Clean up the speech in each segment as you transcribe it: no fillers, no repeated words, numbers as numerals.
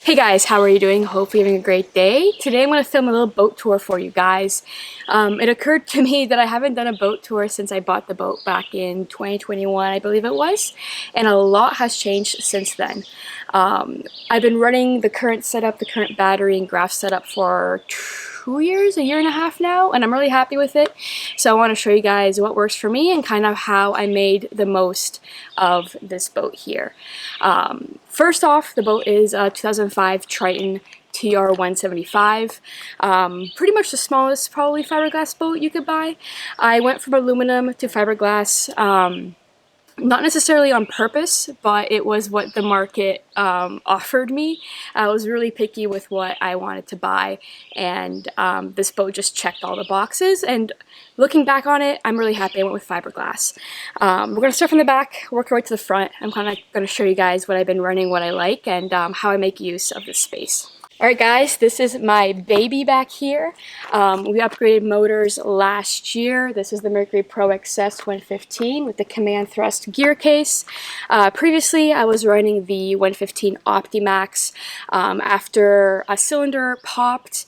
Hey guys, how are you doing? Hope you're having a great day. Today I'm going to film a little boat tour for you guys. It occurred to me that I haven't done a boat tour since I bought the boat back in 2021, I believe it was, and a lot has changed since then. I've been running the current setup, the current battery and graph setup for 2 years, a year and a half now, and I'm really happy with it. So I want to show you guys what works for me and kind of how I made the most of this boat here. First off, the boat is a 2005 Triton TR175. Pretty much the smallest probably fiberglass boat you could buy. I went from aluminum to fiberglass. Not necessarily on purpose, but it was what the market offered me. I was really picky with what I wanted to buy, and this boat just checked all the boxes. And looking back on it, I'm really happy I went with fiberglass. We're going to start from the back, work our way to the front. I'm kind of going to show you guys what I've been running, what I like, and how I make use of this space. Alright guys, this is my baby back here. We upgraded motors last year. This is the Mercury ProXS 115 with the command thrust gear case. Previously I was running the 115 Optimax. After a cylinder popped,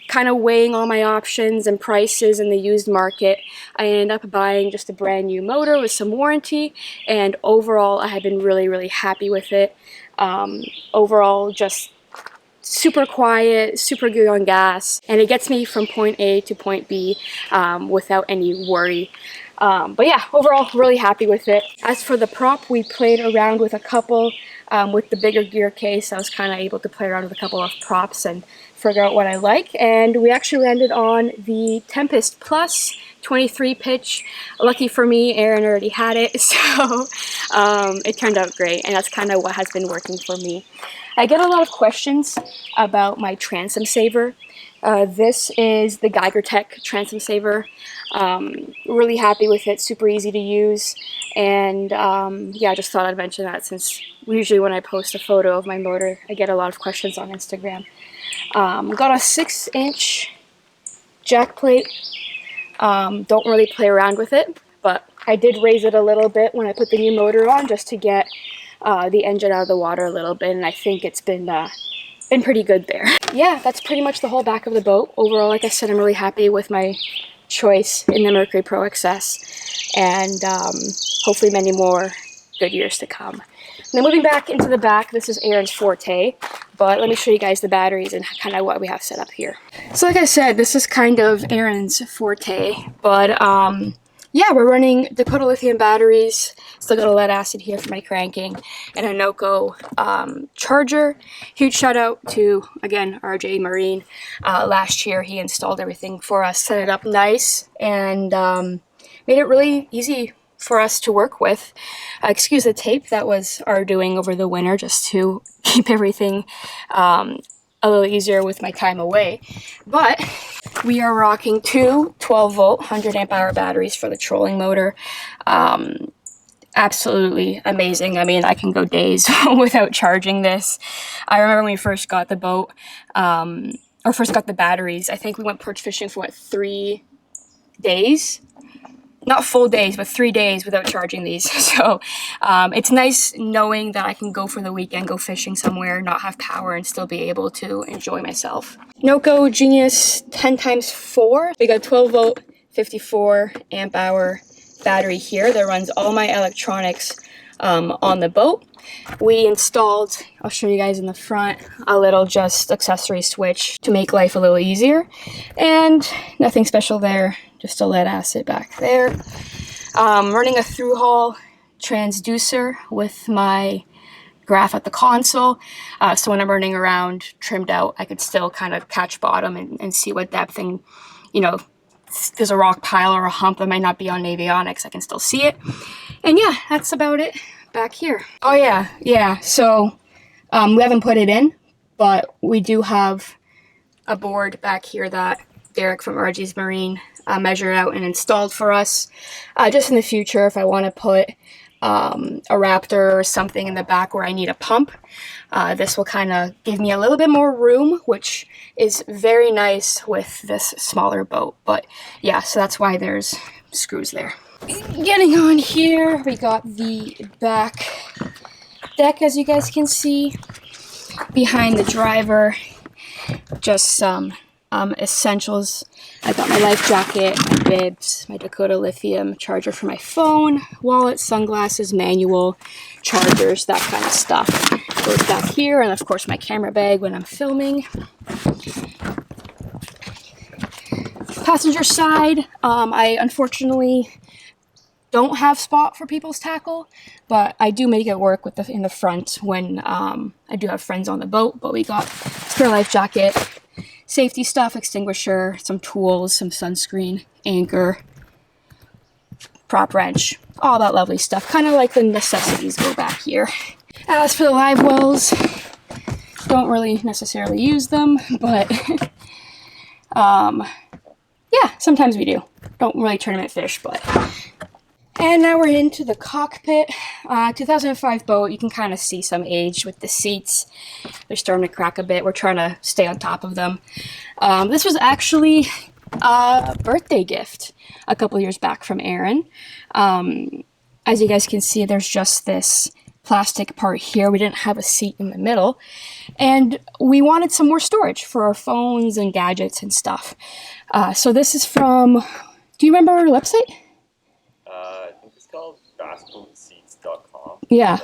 kind of weighing all my options and prices in the used market, I ended up buying just a brand new motor with some warranty, and overall I have been really happy with it. Overall, just super quiet, super good on gas, and it gets me from point A to point B without any worry. But yeah, overall, really happy with it. As for the prop, we played around with a couple. With the bigger gear case, I was kind of able to play around with a couple of props and figure out what I like, and we actually landed on the Tempest Plus 23 pitch. Lucky for me, Aaron already had it, so it turned out great, and that's kind of what has been working for me. I get a lot of questions about my transom saver. This is the Geiger-Tech transom saver. Really happy with it, super easy to use, and yeah, I just thought I'd mention that since usually when I post a photo of my motor, I get a lot of questions on Instagram. Got a 6-inch jack plate. Don't really play around with it, but I did raise it a little bit when I put the new motor on just to get the engine out of the water a little bit, and I think it's been pretty good there. Yeah, that's pretty much the whole back of the boat. Overall, like I said, I'm really happy with my choice in the Mercury ProXS, and hopefully many more good years to come. Now moving back into the back, this is Aaron's forte, but let me show you guys the batteries and kind of what we have set up here. So like I said, this is kind of Aaron's forte, but yeah, we're running Dakota lithium batteries. Still got a lead acid here for my cranking, and a Noco charger. Huge shout out to, again, RJ Marine. Last year he installed everything for us, set it up nice, and made it really easy for us to work with. Excuse the tape, that was our doing over the winter just to keep everything a little easier with my time away. But we are rocking two 12-volt 100 amp hour batteries for the trolling motor. Absolutely amazing. I mean, I can go days without charging this. I remember when we first got the boat, or first got the batteries, I think we went perch fishing for what, 3 days? Not full days, but 3 days without charging these. So it's nice knowing that I can go for the weekend, go fishing somewhere, not have power, and still be able to enjoy myself. Noco Genius 10x4. We got 12-volt 54 amp hour battery here that runs all my electronics on the boat. We installed, I'll show you guys in the front, a little just accessory switch to make life a little easier, and nothing special there, just a lead acid back there. Running a through-hull transducer with my graph at the console, so when I'm running around trimmed out, I could still kind of catch bottom and see what depth, and you know, if there's a rock pile or a hump that might not be on avionics, I can still see it. And yeah, that's about it back here. Oh yeah, so we haven't put it in, but we do have a board back here that Derek from RG's Marine measured out and installed for us. Just in the future, if I want to put a Raptor or something in the back where I need a pump, this will kind of give me a little bit more room, which is very nice with this smaller boat. But yeah, so that's why there's screws there. Getting on here, we got the back deck, as you guys can see. Behind the driver, just some essentials. I got my life jacket, my bibs, my Dakota lithium charger for my phone, wallet, sunglasses, manual, chargers, that kind of stuff. Goes back here, and of course my camera bag when I'm filming. Passenger side, I unfortunately don't have spot for people's tackle, but I do make it work with in the front when I do have friends on the boat. But we got spare life jacket, safety stuff, extinguisher, some tools, some sunscreen, anchor, prop wrench, all that lovely stuff. Kind of like the necessities go back here. As for the live wells, don't really necessarily use them, but yeah, sometimes we do. Don't really tournament fish, but. And now we're into the cockpit. 2005 boat. You can kind of see some age with the seats. They're starting to crack a bit. We're trying to stay on top of them. This was actually a birthday gift a couple years back from Aaron. As you guys can see, there's just this plastic part here. We didn't have a seat in the middle. And we wanted some more storage for our phones and gadgets and stuff. So this is from, do you remember our website? I think it's called bassboatseats.com. Yeah.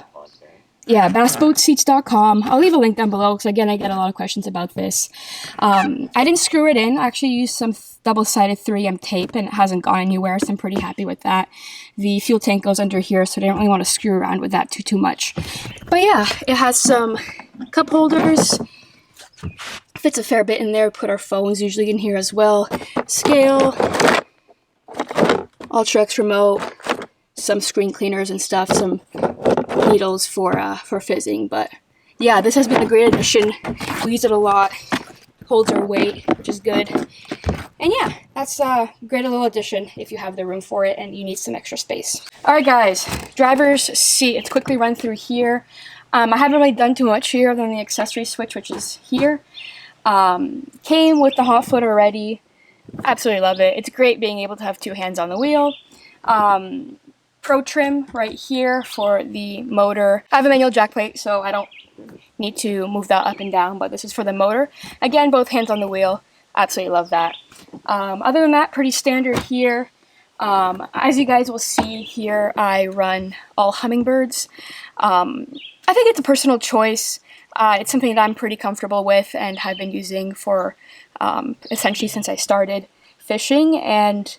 Yeah, bassboatseats.com. I'll leave a link down below because, again, I get a lot of questions about this. I didn't screw it in. I actually used some double-sided 3M tape, and it hasn't gone anywhere, so I'm pretty happy with that. The fuel tank goes under here, so I don't really want to screw around with that too much. But yeah, it has some cup holders. Fits a fair bit in there. Put our phones usually in here as well. Scale. Ultrex remote. Some screen cleaners and stuff. Some needles for fizzing. But yeah, this has been a great addition. We use it a lot. Holds our weight, which is good. And yeah, that's a great little addition if you have the room for it and you need some extra space. Alright guys, driver's seat. Let's quickly run through here. I haven't really done too much here other than the accessory switch, which is here. Came with the hot foot already. Absolutely love it. It's great being able to have two hands on the wheel. Pro trim right here for the motor. I have a manual jack plate, so I don't need to move that up and down, but this is for the motor. Again, both hands on the wheel. Absolutely love that. Other than that, pretty standard here. As you guys will see here, I run all hummingbirds. I think it's a personal choice. It's something that I'm pretty comfortable with and have been using for essentially since I started fishing and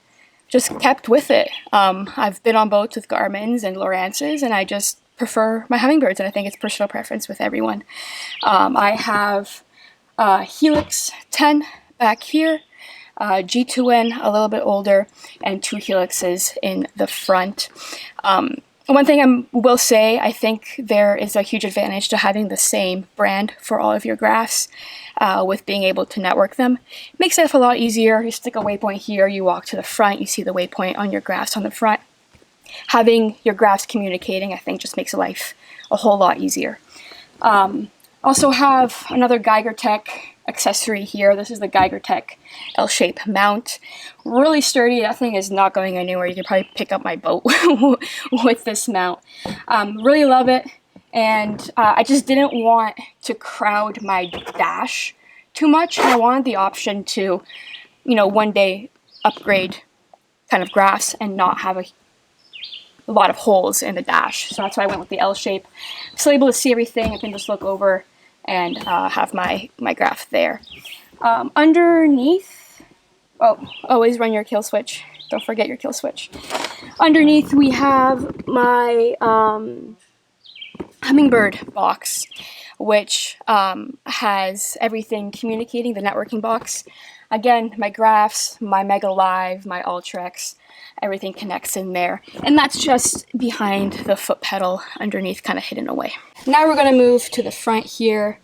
just kept with it. I've been on boats with Garmin's and Lowrance's, and I just prefer my hummingbirds, and I think it's personal preference with everyone. I have Helix 10 back here, G2N a little bit older, and two Helixes in the front. One thing I will say, I think there is a huge advantage to having the same brand for all of your graphs with being able to network them. It makes life a lot easier. You stick a waypoint here, you walk to the front, you see the waypoint on your graphs on the front. Having your graphs communicating, I think, just makes life a whole lot easier. Also have another Geiger Tech accessory here. This is the Geiger Tech L-shape mount. Really sturdy. That thing is not going anywhere. You can probably pick up my boat with this mount. Really love it. And I just didn't want to crowd my dash too much. I wanted the option to, you know, one day upgrade kind of graphs and not have a lot of holes in the dash. So that's why I went with the L shape. Still able to see everything. I can just look over and have my graph there. Underneath, oh, always run your kill switch. Don't forget your kill switch. Underneath we have my hummingbird box, which has everything communicating, the networking box. Again, my graphs, my Mega Live, my Ultrex, everything connects in there. And that's just behind the foot pedal underneath, kind of hidden away. Now we're going to move to the front here,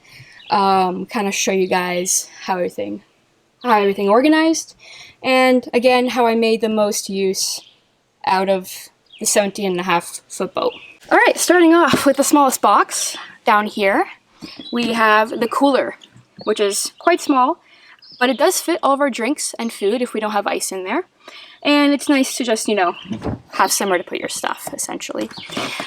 kind of show you guys how everything organized. And again, how I made the most use out of the 17.5 foot boat. All right, starting off with the smallest box down here, we have the cooler, which is quite small, but it does fit all of our drinks and food if we don't have ice in there. And it's nice to just, you know, have somewhere to put your stuff, essentially.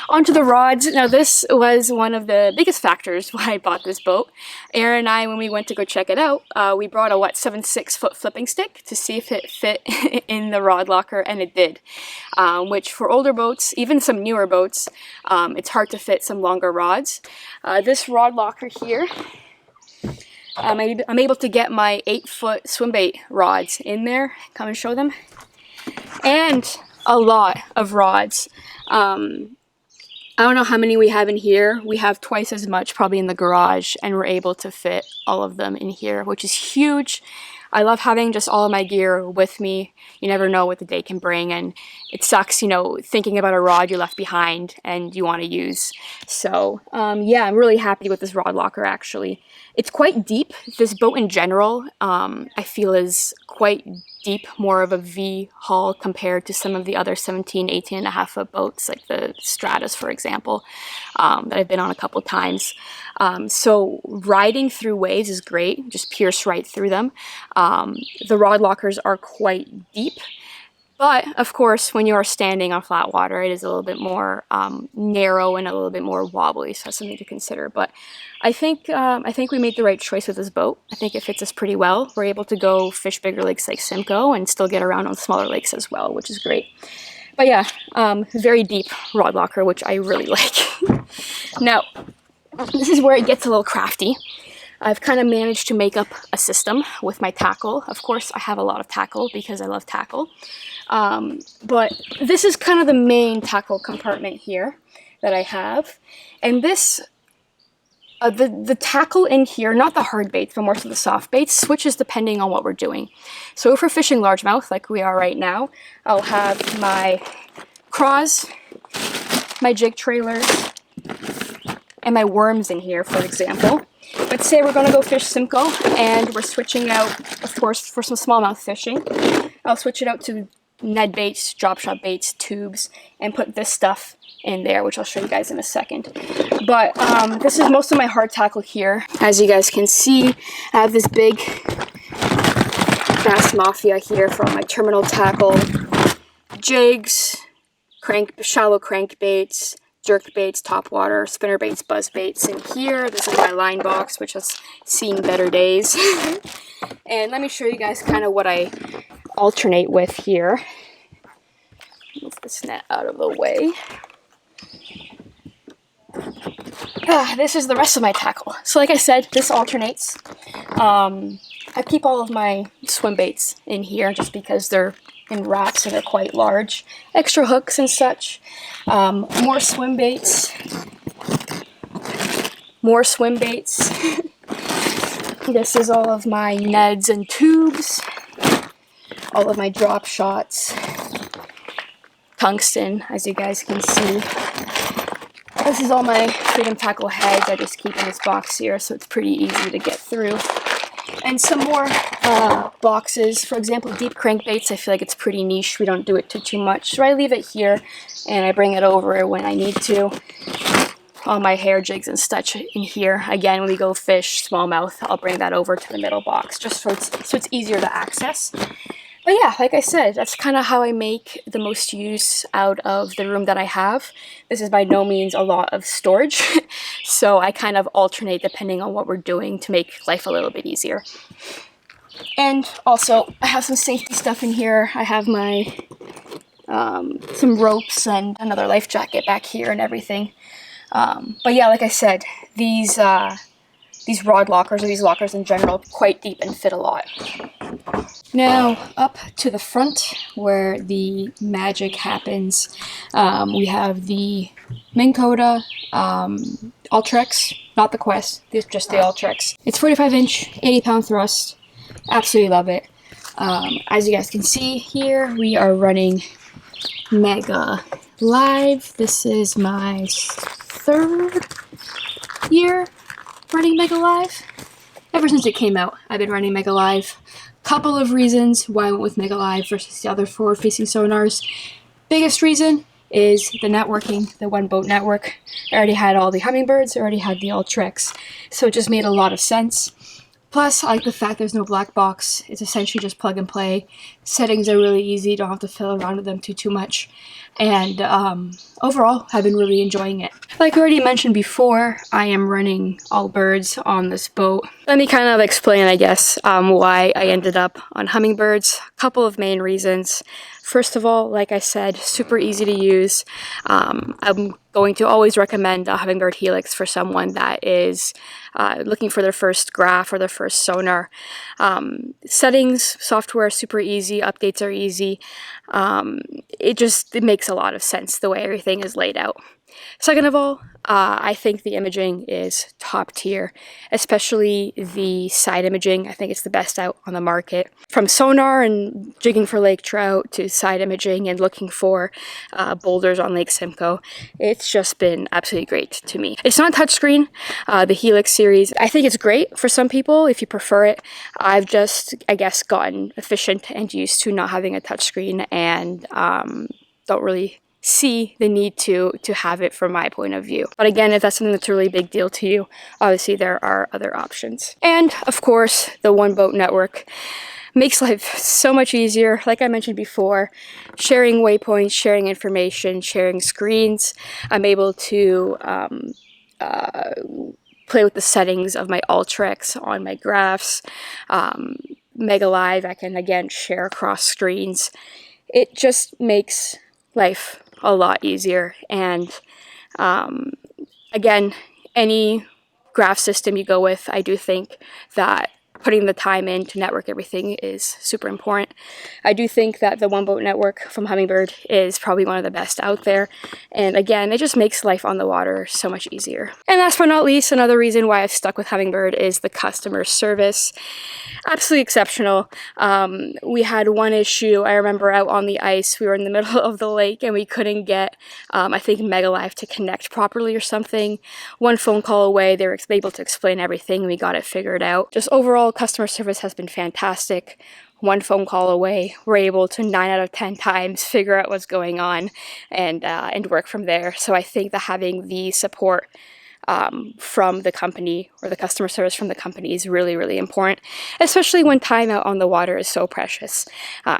Onto the rods. Now, this was one of the biggest factors why I bought this boat. Aaron and I, when we went to go check it out, we brought a 7.6-foot flipping stick to see if it fit in the rod locker, and it did. Which for older boats, even some newer boats, it's hard to fit some longer rods. This rod locker here, I'm able to get my 8-foot swim bait rods in there. Come and show them. And a lot of rods. I don't know how many we have in here. We have twice as much probably in the garage, and we're able to fit all of them in here, which is huge. I love having just all of my gear with me. You never know what the day can bring, and it sucks, you know, thinking about a rod you left behind and you want to use. So, yeah, I'm really happy with this rod locker, actually. It's quite deep. This boat in general, I feel is quite deep, more of a V hull compared to some of the other 17, 18.5-foot boats, like the Stratus, for example, that I've been on a couple times. So riding through waves is great, just pierce right through them. The rod lockers are quite deep, but of course, when you are standing on flat water, it is a little bit more narrow and a little bit more wobbly, so that's something to consider. But I think we made the right choice with this boat. I think it fits us pretty well. We're able to go fish bigger lakes like Simcoe and still get around on smaller lakes as well, which is great. But yeah, very deep rod locker, which I really like. Now, this is where it gets a little crafty. I've kind of managed to make up a system with my tackle. Of course, I have a lot of tackle because I love tackle. But this is kind of the main tackle compartment here that I have. And this, the tackle in here, not the hard baits, but more so the soft baits, switches depending on what we're doing. So if we're fishing largemouth, like we are right now, I'll have my craws, my jig trailers, and my worms in here, for example. Let's say we're going to go fish Simcoe, and we're switching out, of course, for some smallmouth fishing. I'll switch it out to Ned baits, drop shot baits, tubes, and put this stuff in there, which I'll show you guys in a second. But this is most of my hard tackle here. As you guys can see, I have this big Bass Mafia here for all my terminal tackle, jigs, shallow crankbaits, jerk baits, top water, spinner baits, buzz baits in here. This is my line box, which has seen better days. And let me show you guys kind of what I alternate with here. Move this net out of the way. This is the rest of my tackle. So like I said, this alternates. I keep all of my swim baits in here just because they're in wraps and they're quite large. Extra hooks and such. More swim baits. More swim baits. This is all of my Neds and tubes. All of my drop shots. Tungsten, as you guys can see. This is all my Triton tackle heads. I just keep in this box here, so it's pretty easy to get through. And some more boxes. For example, deep crankbaits, I feel like it's pretty niche. We don't do it too much. So I leave it here, and I bring it over when I need to. All my hair jigs and such in here. Again, when we go fish smallmouth, I'll bring that over to the middle box, just so it's easier to access. But yeah, like I said, that's kind of how I make the most use out of the room that I have. This is by no means a lot of storage, so I kind of alternate depending on what we're doing to make life a little bit easier. And also, I have some safety stuff in here. I have my some ropes and another life jacket back here and everything. But yeah, like I said, these rod lockers, or these lockers in general, quite deep and fit a lot. Now, up to the front where the magic happens, we have the Minn Kota Ultrex, not the Quest, just the Ultrex. It's 45-inch, 80-pound thrust. Absolutely love it. As you guys can see here, we are running Mega Live. This is my 3rd year running Mega Live. Ever since it came out, I've been running Mega Live. Couple of reasons why I went with Mega Live versus the other forward-facing sonars. Biggest reason is the networking, the one boat network. I already had all the Hummingbirds, I already had the Ultrex, so it just made a lot of sense. Plus, I like the fact there's no black box. It's essentially just plug and play. Settings are really easy. Don't have to fiddle around with them too much. And overall, I've been really enjoying it. Like I already mentioned before, I am running all birds on this boat. Let me kind of explain, I guess, why I ended up on hummingbirds. A couple of main reasons. First of all, like I said, super easy to use. I'm going to always recommend a Hummingbird Helix for someone that is looking for their first graph or their first sonar. Settings, software, super easy. Updates are easy. It makes a lot of sense the way everything is laid out. Second of all, I think the imaging is top tier, especially the side imaging. I think it's the best out on the market. From sonar and jigging for lake trout to side imaging and looking for boulders on Lake Simcoe, it's just been absolutely great to me. It's not touchscreen, the Helix series. I think it's great for some people if you prefer it. I've just, I guess, gotten efficient and used to not having a touchscreen and don't really see the need to have it from my point of view. But again, if that's something that's a really big deal to you, obviously there are other options. And of course, the one boat network makes life so much easier. Like I mentioned before, sharing waypoints, sharing information, sharing screens. I'm able to play with the settings of my Ultrex on my graphs. Mega Live, I can again share across screens. It just makes life a lot easier. And again, any graph system you go with, I do think that putting the time in to network everything is super important. I do think that the one boat network from Hummingbird is probably one of the best out there. And again, it just makes life on the water so much easier. And last but not least, another reason why I've stuck with Hummingbird is the customer service. Absolutely exceptional. We had one issue, I remember out on the ice, we were in the middle of the lake and we couldn't get, I think, Mega Live to connect properly or something. One phone call away, they were able to explain everything and we got it figured out. Just overall, customer service has been fantastic. One phone call away, we're able to 9 out of 10 times figure out what's going on and work from there. So I think that having the support from the company or the customer service from the company is really, really important, especially when time out on the water is so precious.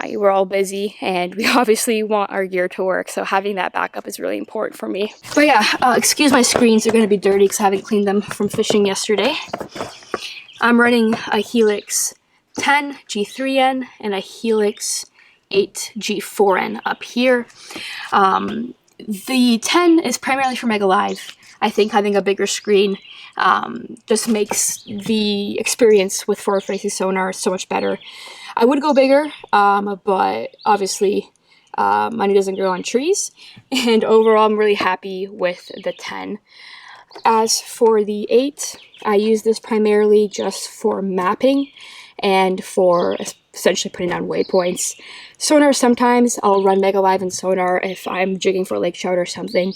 We're all busy and we obviously want our gear to work, so having that backup is really important for me. But yeah, excuse my screens, they're going to be dirty because I haven't cleaned them from fishing yesterday. I'm running a Helix 10 G3N and a Helix 8 G4N up here. The 10 is primarily for Mega Live. I think having a bigger screen just makes the experience with forward-facing sonar so much better. I would go bigger, but obviously money doesn't grow on trees. And overall, I'm really happy with the 10. As for the 8, I use this primarily just for mapping and for essentially putting down waypoints. Sonar, sometimes I'll run Mega Live and sonar if I'm jigging for lake trout or something,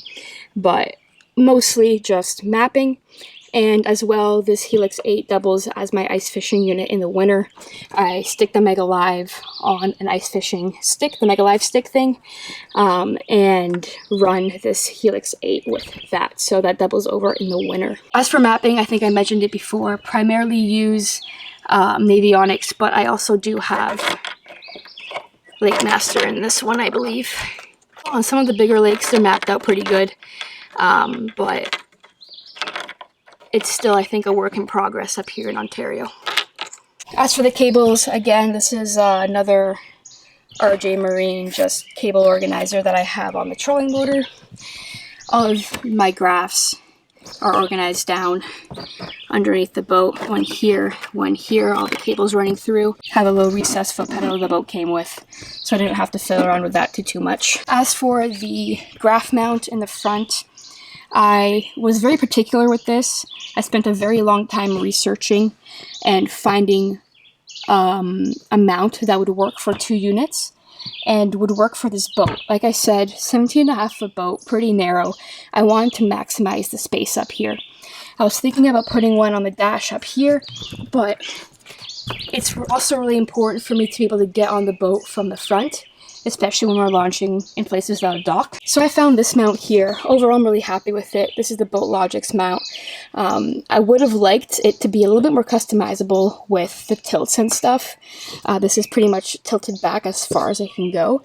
but mostly just mapping. And as well, this Helix 8 doubles as my ice fishing unit in the winter. I stick the Mega Live on an ice fishing stick, the Mega Live stick thing, and run this Helix 8 with that, so that doubles over in the winter. As for mapping, I think I mentioned it before, primarily use Navionics, but I also do have Lake Master in this one, I believe. On some of the bigger lakes, they're mapped out pretty good, but it's still, I think, a work in progress up here in Ontario. As for the cables, again, this is another RJ Marine just cable organizer that I have on the trolling motor. All of my graphs are organized down underneath the boat. One here, all the cables running through. Have a little recessed foot pedal the boat came with, so I didn't have to fiddle around with that too much. As for the graph mount in the front, I was very particular with this. I spent a very long time researching and finding a mount that would work for 2 units and would work for this boat. Like I said, 17.5 foot boat, pretty narrow. I wanted to maximize the space up here. I was thinking about putting one on the dash up here, but it's also really important for me to be able to get on the boat from the front, especially when we're launching in places without a dock. So I found this mount here. Overall, I'm really happy with it. This is the Boat Logix mount. I would have liked it to be a little bit more customizable with the tilts and stuff. This is pretty much tilted back as far as it can go,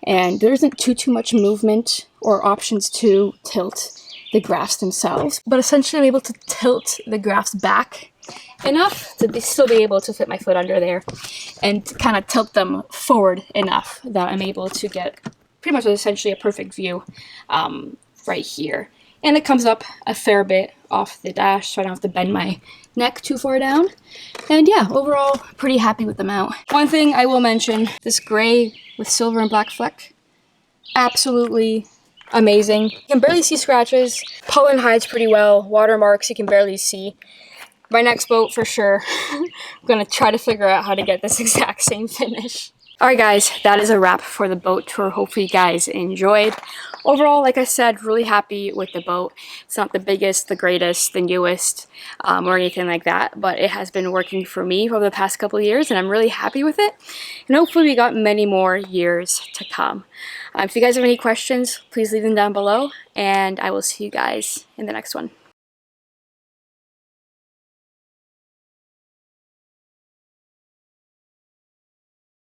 and there isn't too much movement or options to tilt the graphs themselves. But essentially I'm able to tilt the graphs back enough to still be able to fit my foot under there, and kind of tilt them forward enough that I'm able to get pretty much essentially a perfect view right here. And it comes up a fair bit off the dash, so I don't have to bend my neck too far down. And yeah, overall, pretty happy with the mount. One thing I will mention, this gray with silver and black fleck, absolutely amazing. You can barely see scratches. Pollen hides pretty well. Watermarks you can barely see. My next boat for sure. I'm gonna try to figure out how to get this exact same finish. Alright guys, that is a wrap for the boat tour. Hopefully you guys enjoyed. Overall, like I said, really happy with the boat. It's not the biggest, the greatest, the newest, or anything like that, but it has been working for me over the past couple of years, and I'm really happy with it. And hopefully we got many more years to come. If you guys have any questions, please leave them down below, and I will see you guys in the next one.